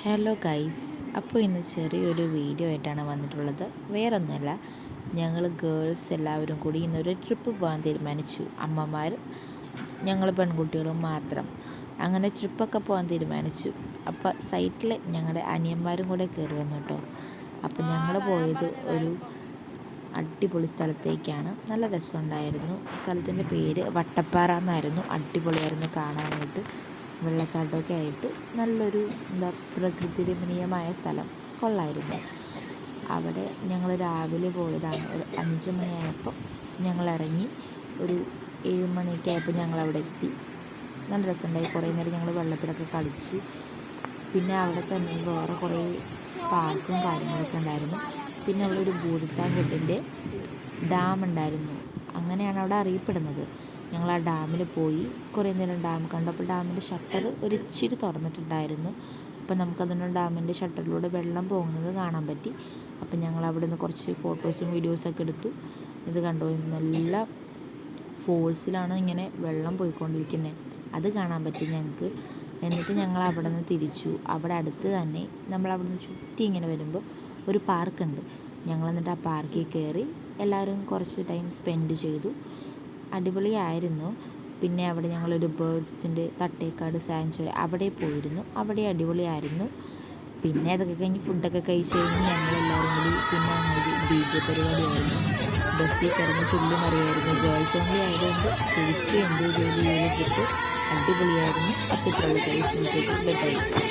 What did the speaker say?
Hello guys, അപ്പോൾ ഇന്ന് ചെറിയൊരു വീഡിയോ ആയിട്ടാണ് വന്നിട്ടുള്ളത്. വേറൊന്നുമല്ല, ഞങ്ങൾ ഗേൾസ് എല്ലാവരും കൂടി ഇന്നൊരു ട്രിപ്പ് പോകാൻ തീരുമാനിച്ചു. അമ്മമാരും ഞങ്ങൾ പെൺകുട്ടികളും മാത്രം. അങ്ങനെ ട്രിപ്പൊക്കെ പോകാൻ തീരുമാനിച്ചു. അപ്പോൾ സൈറ്റിൽ ഞങ്ങളുടെ അനിയന്മാരും കൂടെ കയറി വന്നു കേട്ടോ. അപ്പോൾ ഞങ്ങൾ പോയത് ഒരു അടിപൊളി സ്ഥലത്തേക്കാണ്. നല്ല രസമുണ്ടായിരുന്നു. സ്ഥലത്തിൻ്റെ പേര് വട്ടപ്പാറ എന്നായിരുന്നു. അടിപൊളിയായിരുന്നു കാണാനായിട്ട്. വെള്ളച്ചാട്ടമൊക്കെ ആയിട്ട് നല്ലൊരു പ്രകൃതി രമണീയമായ സ്ഥലം, കൊള്ളായിരുന്നു. അവിടെ ഞങ്ങൾ രാവിലെ പോയതാണ്. ഒരു 5 മണിയായപ്പോൾ ഞങ്ങൾ ഇറങ്ങി. ഒരു 7 മണിയൊക്കെ ആയപ്പോൾ ഞങ്ങളവിടെ എത്തി. നല്ല രസമുണ്ടായി. കുറേ നേരം ഞങ്ങൾ വെള്ളത്തിലൊക്കെ കളിച്ചു. പിന്നെ അവിടെ തന്നെ വേറെ കുറേ പാർക്കും കാര്യങ്ങളൊക്കെ ഉണ്ടായിരുന്നു. പിന്നെ അവിടെ ഒരു ഭൂതത്താൻകെട്ടിൻ്റെ ഡാം ഉണ്ടായിരുന്നു. അങ്ങനെയാണ് അവിടെ അറിയപ്പെടുന്നത്. ഞങ്ങൾ ആ ഡാമിൽ പോയി കുറേ നേരം ഡാം കണ്ടപ്പോൾ ഡാമിൻ്റെ ഷട്ടർ ഒരിച്ചിരി തുറന്നിട്ടുണ്ടായിരുന്നു. അപ്പോൾ നമുക്കതിന് ഡാമിൻ്റെ ഷട്ടറിലൂടെ വെള്ളം പോകുന്നത് കാണാൻ പറ്റി. അപ്പം ഞങ്ങൾ അവിടെ നിന്ന് കുറച്ച് ഫോട്ടോസും വീഡിയോസൊക്കെ എടുത്തു. ഇത് കണ്ടോ, നല്ല ഫോഴ്സിലാണ് ഇങ്ങനെ വെള്ളം പോയിക്കൊണ്ടിരിക്കുന്നത്. അത് കാണാൻ പറ്റി ഞങ്ങൾക്ക്. എന്നിട്ട് ഞങ്ങൾ അവിടെ നിന്ന് തിരിച്ചു. അവിടെ അടുത്ത് തന്നെ നമ്മളവിടെ നിന്ന് ചുറ്റി ഇങ്ങനെ വരുമ്പോൾ ഒരു പാർക്കുണ്ട്. ഞങ്ങൾ എന്നിട്ട് ആ പാർക്കിൽ കയറി എല്ലാവരും കുറച്ച് ടൈം സ്പെൻഡ് ചെയ്തു. അടിപൊളിയായിരുന്നു. പിന്നെ അവിടെ ഞങ്ങളൊരു ബേർഡ്സിൻ്റെ തട്ടേക്കാട് സാങ്ച്വറി അവിടെ പോയിരുന്നു. അവിടെ അടിപൊളിയായിരുന്നു. പിന്നെ അതൊക്കെ കഴിഞ്ഞ് ഫുഡൊക്കെ കഴിച്ച് കഴിഞ്ഞ് ഞങ്ങളെല്ലാവരും കൂടി പിന്നെ ഒരു DJ പരിപാടിയായിരുന്നു. ബസ്സിൽ കിടന്ന് തുള്ളി മറിയായിരുന്നു. ഗേൾസ് ഓൺലി ആയതുകൊണ്ട് ശരിക്കും എൻജോയ് ചെയ്ത് ട്രിപ്പ് അടിപൊളിയായിരുന്നു. അപ്പോൾ ഇത്രയുള്ള ഗൈസ്.